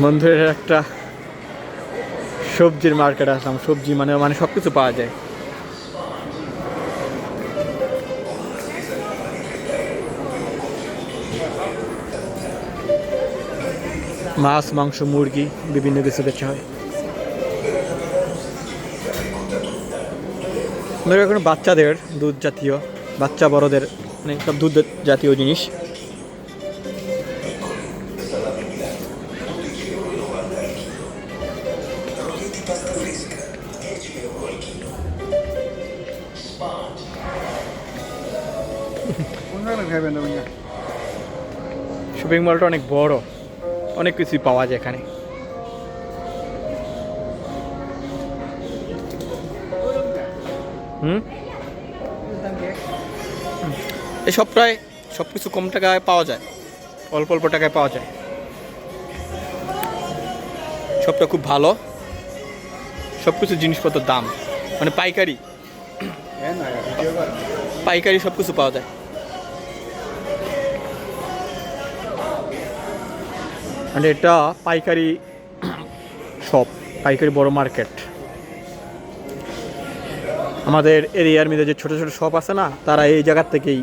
বন্ধুদের একটা সবজির মার্কেট আসলাম। সবজি মানে মানে সব কিছু পাওয়া যায়। মাছ, মাংস, মুরগি বিভিন্ন কিছু বেচা হয়। এখন বাচ্চাদের দুধ জাতীয়, বাচ্চা বড়দের মানে সব দুধ জাতীয় জিনিস। শপিং মলটা অনেক বড়, অনেক কিছুই পাওয়া যায় এখানে। এসব প্রায় সব কিছু কম টাকায় পাওয়া যায়, অল্প অল্প টাকায় পাওয়া যায়। সবটা খুব ভালো, সব কিছু জিনিসপত্রের দাম মানে পাইকারি পাইকারি সব কিছু পাওয়া যায়। মানে এটা পাইকারি শপ, পাইকারি বড় মার্কেট। আমাদের এরিয়ার মধ্যে যে ছোটো ছোটো শপ আছে না, তারা এই জায়গার থেকেই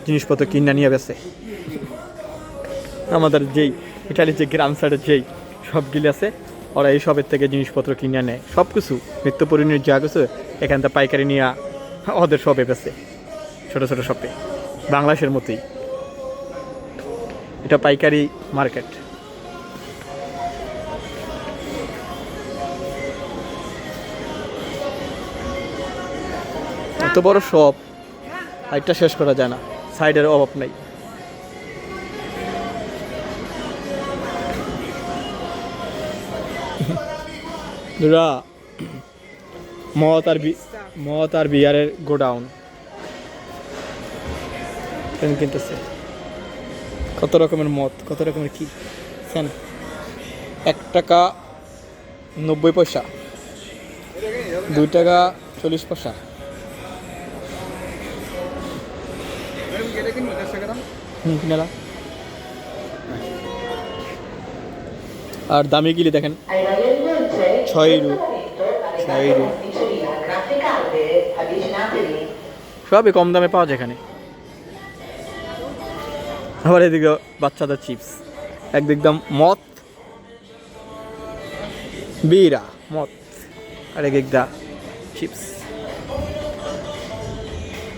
জিনিসপত্র কিনে নিয়ে বেছে। আমাদের যেই ইটালির যে গ্রাম সাইডের যেই শপগুলি আছে, ওরা এই শপের থেকে জিনিসপত্র কিনে নেয়। সব কিছু নিত্য পরিণত যা কিছু এখান থেকে পাইকারি নিয়ে ওদের শপে বেছে, ছোটো ছোটো শপে। বাংলাদেশের মতোই এটা পাইকারি মার্কেট। এত বড় শপ, একটা শেষ করা যায় না, সাইডের অভাব নাই। মদ আর বিয়ারের গোডাউন কিনতেছে। কত রকমের মদ, কত রকমের কি 1 টাকা 90 পয়সা, 2 টাকা 40 পয়সা। কিনালা আর দামি গিলি দেখেন 6 ইউরো। সবই কম দামে পাওয়া যায় এখানে। আবার এদিকে বাচ্চাদের চিপস, একদিক দাম মদ বিরা মদ, আর একদিক দা চিপস।